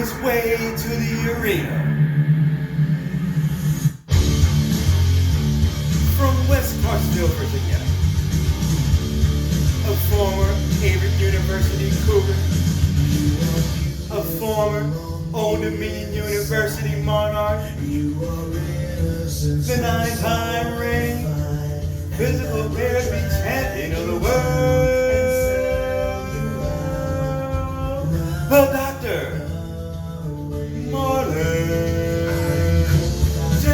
his way to the arena. From West Clarksville, Virginia, a former Avery University Cougar, a former Old Dominion University Monarch, the 9-time reigning physical therapy champion of the world, the Dr. Marlon J.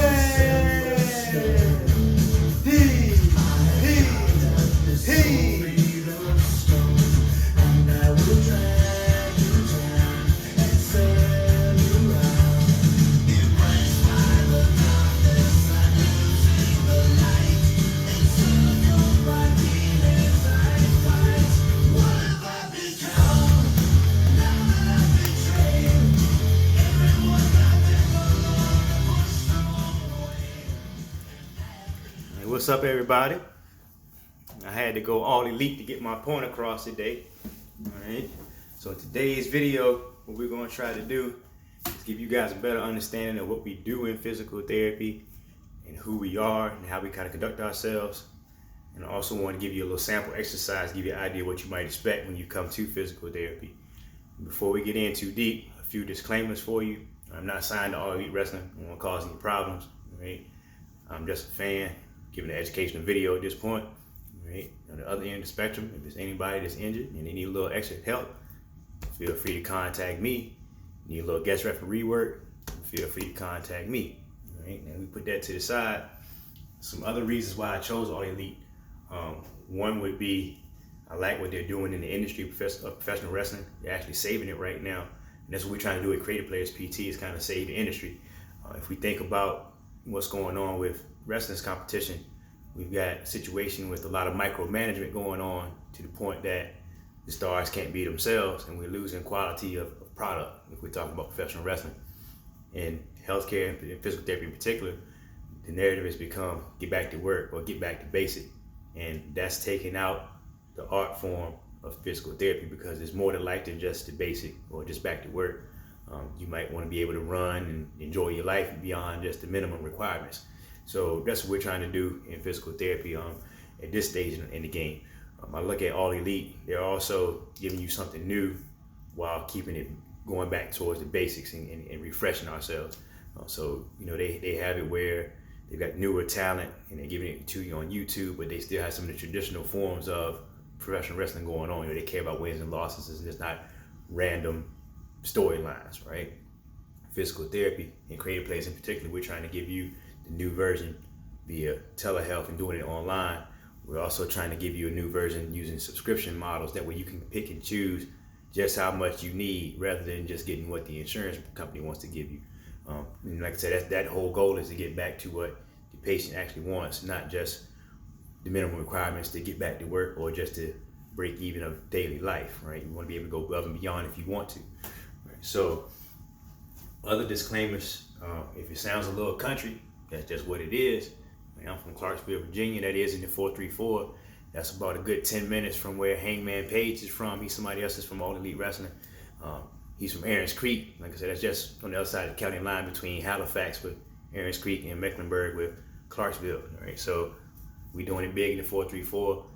D. What's up, everybody? I had to go all elite to get my point across today. Alright, so today's video, what we're going to try to do is give you guys a better understanding of what we do in physical therapy and who we are and how we kind of conduct ourselves. And I also want to give you a little sample exercise, give you an idea what you might expect when you come to physical therapy. Before we get in too deep, a few disclaimers for you. I'm not signed to All Elite Wrestling. I don't want to cause any problems. Right? I'm just a fan, giving an educational video at this point. Right? On the other end of the spectrum, if there's anybody that's injured and they need a little extra help, feel free to contact me. Need a little guest referee work, feel free to contact me. Right? And we put that to the side. Some other reasons why I chose All Elite. One would be I like what they're doing in the industry of professional wrestling. They're actually saving it right now. And that's what we're trying to do at Creative Players PT, is kind of save the industry. If we think about what's going on with wrestling's competition, we've got a situation with a lot of micromanagement going on to the point that the stars can't be themselves, and we're losing quality of product if we're talking about professional wrestling. In healthcare and physical therapy in particular, the narrative has become get back to work or get back to basic, and that's taking out the art form of physical therapy because it's more to life than just the basic or just back to work. You might want to be able to run and enjoy your life beyond just the minimum requirements. So that's what we're trying to do in physical therapy at this stage in the game. I look at All Elite, they're also giving you something new while keeping it going back towards the basics and refreshing ourselves. So, you know, they have it where they've got newer talent and they're giving it to you on YouTube, but they still have some of the traditional forms of professional wrestling going on. You know, they care about wins and losses, and it's not random storylines, right? Physical therapy and Creative Players in particular, we're trying to give you the new version via telehealth and doing it online. We're also trying to give you a new version using subscription models. That way you can pick and choose just how much you need rather than just getting what the insurance company wants to give you. And like I said, that whole goal is to get back to what the patient actually wants, not just the minimum requirements to get back to work or just to break even of daily life, right? You want to be able to go above and beyond if you want to. Right? So other disclaimers, if it sounds a little country, that's just what it is. I'm from Clarksville, Virginia. That is in the 434. That's about a good 10 minutes from where Hangman Page is from. He's somebody else that's from All Elite Wrestling. He's from Aarons Creek. Like I said, that's just on the other side of the county line between Halifax with Aarons Creek and Mecklenburg with Clarksville. All right, so we're doing it big in the 434.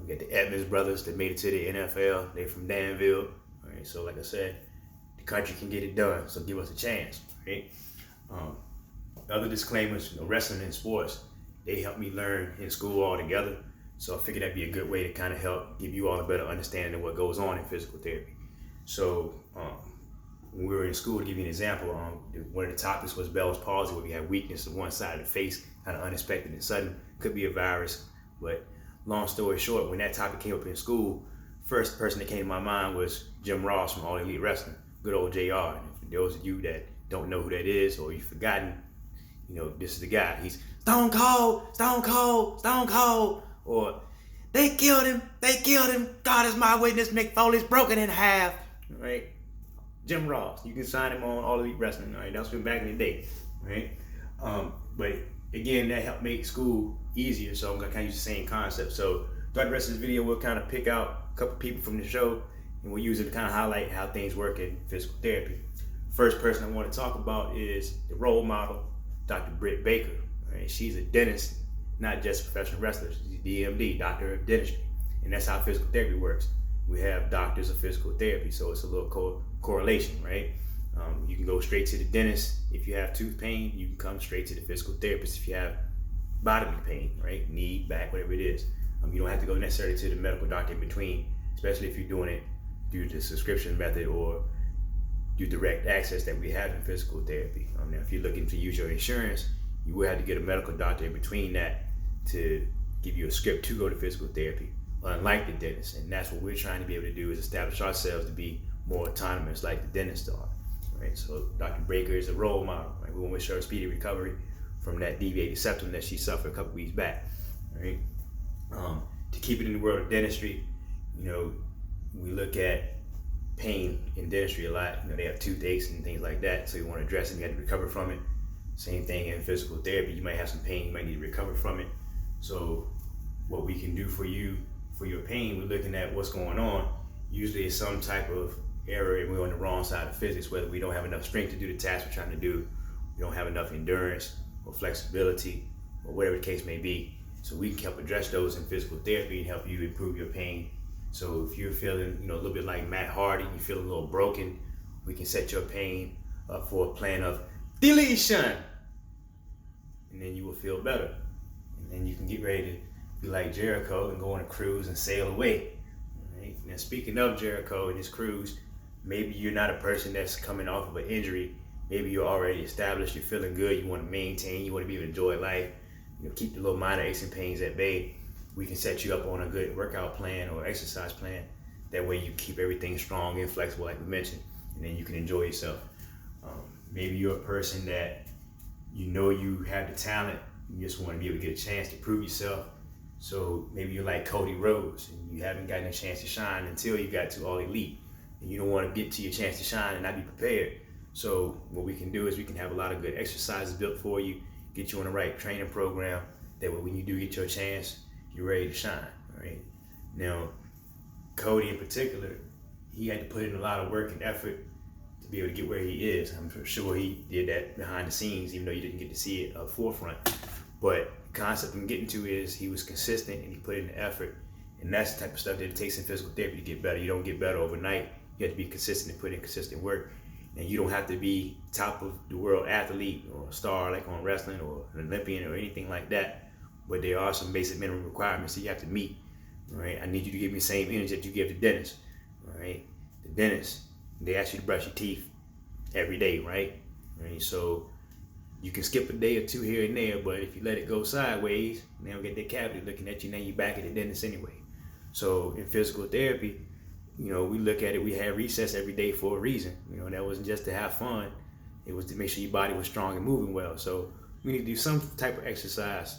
We got the Edmonds brothers that made it to the NFL. They're from Danville. All right, so like I said, the country can get it done. So give us a chance. Right? Other disclaimers, you know, wrestling and sports, they helped me learn in school altogether. So I figured that'd be a good way to kind of help give you all a better understanding of what goes on in physical therapy. So when we were in school, to give you an example, one of the topics was Bell's palsy, where we had weakness of one side of the face, kind of unexpected and sudden. Could be a virus, but long story short, when that topic came up in school, first person that came to my mind was Jim Ross from All Elite Wrestling, good old JR. And for those of you that don't know who that is or you've forgotten, you know, this is the guy. He's Stone Cold, Stone Cold, Stone Cold. Or they killed him, God is my witness, Mick Foley's broken in half. Right? Jim Ross. You can sign him on All Elite Wrestling. All right, that's from back in the day. Right? But again, that helped make school easier. So I'm gonna kind of use the same concept. So throughout the rest of this video, we'll kind of pick out a couple people from the show and we'll use it to kind of highlight how things work in physical therapy. First person I want to talk about is the role model, Dr. Britt Baker. Right? She's a dentist, not just a professional wrestler. She's a DMD, Doctor of Dentistry. And that's how physical therapy works. We have doctors of physical therapy, so it's a little correlation, right? You can go straight to the dentist if you have tooth pain. You can come straight to the physical therapist if you have bodily pain, right? Knee, back, whatever it is. You don't have to go necessarily to the medical doctor in between, especially if you're doing it through the subscription method or through direct access that we have in physical therapy. Now, if you're looking to use your insurance, you will have to get a medical doctor in between that to give you a script to go to physical therapy, unlike the dentist. And that's what we're trying to be able to do, is establish ourselves to be more autonomous like the dentists are. Right? So Dr. Baker is a role model. Right? We want to wish her a speedy recovery from that deviated septum that she suffered a couple weeks back. Right? To keep it in the world of dentistry, we look at pain in dentistry a lot. They have toothaches and things like that, so you want to address it, you have to recover from it. Same thing in physical therapy. You might have some pain, you might need to recover from it. So what we can do for you, for your pain, we're looking at what's going on. Usually it's some type of error and we're on the wrong side of physics, whether we don't have enough strength to do the task we're trying to do, we don't have enough endurance or flexibility, or whatever the case may be. So we can help address those in physical therapy and help you improve your pain. So if you're feeling, a little bit like Matt Hardy, you feel a little broken, we can set your pain up for a plan of deletion, and then you will feel better. And then you can get ready to be like Jericho and go on a cruise and sail away. Right? Now, speaking of Jericho and his cruise, maybe you're not a person that's coming off of an injury. Maybe you're already established, you're feeling good, you want to maintain, you want to be able to enjoy life, keep the little minor aches and pains at bay. We can set you up on a good workout plan or exercise plan. That way you keep everything strong and flexible, like we mentioned, and then you can enjoy yourself. Maybe you're a person that you have the talent, you just want to be able to get a chance to prove yourself. So maybe you're like Cody Rhodes and you haven't gotten a chance to shine until you got to All Elite, and you don't want to get to your chance to shine and not be prepared. So what we can do is we can have a lot of good exercises built for you, get you on the right training program, that way when you do get your chance, you're ready to shine. Right? Now, Cody in particular, he had to put in a lot of work and effort to be able to get where he is. I'm sure he did that behind the scenes, even though you didn't get to see it up forefront. But the concept I'm getting to is he was consistent and he put in the effort. And that's the type of stuff that it takes in physical therapy to get better. You don't get better overnight. You have to be consistent and put in consistent work. And you don't have to be top of the world athlete or a star like on wrestling or an Olympian or anything like that. But there are some basic minimum requirements that you have to meet. Right? I need you to give me the same energy that you give the dentist. Right? The dentist, they ask you to brush your teeth every day, right? So you can skip a day or two here and there, but if you let it go sideways, they don't get their cavity looking at you, now you're back at the dentist anyway. So in physical therapy, we look at it, we have recess every day for a reason. That wasn't just to have fun. It was to make sure your body was strong and moving well. So we need to do some type of exercise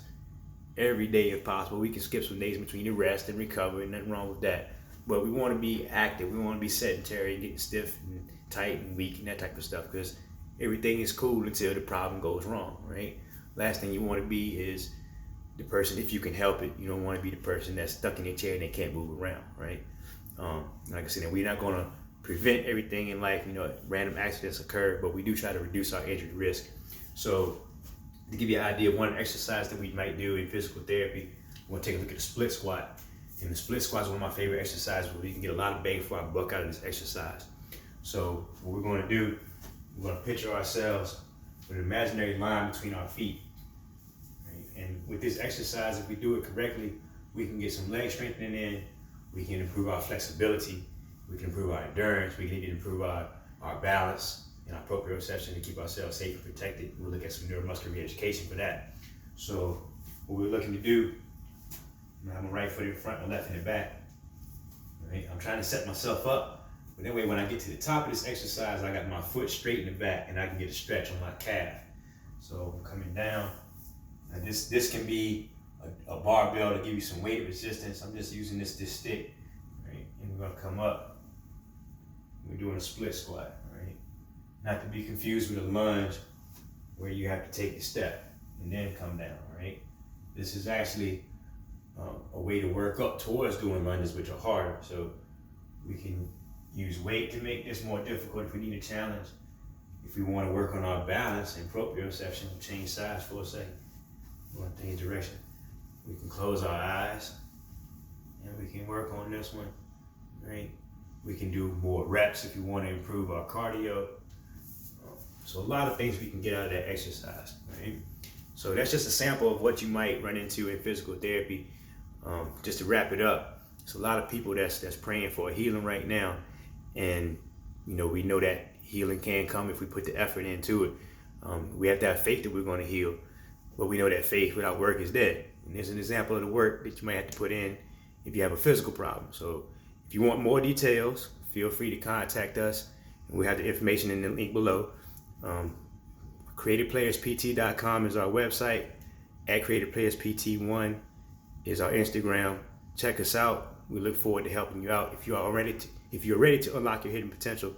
every day if possible. We can skip some days between the rest and recover, and nothing wrong with that. But we want to be active. We want to be sedentary and getting stiff and tight and weak and that type of stuff, because everything is cool until the problem goes wrong, right? Last thing you want to be is the person, if you can help it, you don't want to be the person that's stuck in their chair and they can't move around, right? Like I said, we're not going to prevent everything in life, random accidents occur, but we do try to reduce our injury risk. So to give you an idea of one exercise that we might do in physical therapy, we're going to take a look at the split squat. And the split squat is one of my favorite exercises where we can get a lot of bang for our buck out of this exercise. So what we're going to do, we're going to picture ourselves with an imaginary line between our feet. Right? And with this exercise, if we do it correctly, we can get some leg strengthening in, we can improve our flexibility, we can improve our endurance, we can even improve our balance and our proprioception to keep ourselves safe and protected. We'll look at some neuromuscular re-education for that. So what we're looking to do, I have my right foot in front, my left in the back. Right? I'm trying to set myself up, but that way when I get to the top of this exercise, I got my foot straight in the back and I can get a stretch on my calf. So I'm coming down. Now this can be a barbell to give you some weight resistance. I'm just using this stick, right? And we're gonna come up. We're doing a split squat, right? Not to be confused with a lunge where you have to take a step and then come down, right? This is actually a way to work up towards doing lunges, which are harder. So we can use weight to make this more difficult if we need a challenge. If we want to work on our balance and proprioception, change sides for a second, one thing direction, we can close our eyes and we can work on this one, right? We can do more reps if you want to improve our cardio. So a lot of things we can get out of that exercise, right? So that's just a sample of what you might run into in physical therapy. Just to wrap it up, it's a lot of people that's praying for healing right now, and we know that healing can come if we put the effort into it. We have to have faith that we're going to heal, but we know that faith without work is dead. And there's an example of the work that you might have to put in if you have a physical problem. So if you want more details, feel free to contact us. And we have the information in the link below. CreativePlayersPT.com is our website. At CreativePlayersPT1 is our Instagram. Check us out. We look forward to helping you out. If you're ready to unlock your hidden potential,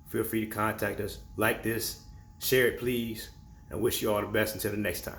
feel free to contact us. Like this, share it please, and wish you all the best until the next time.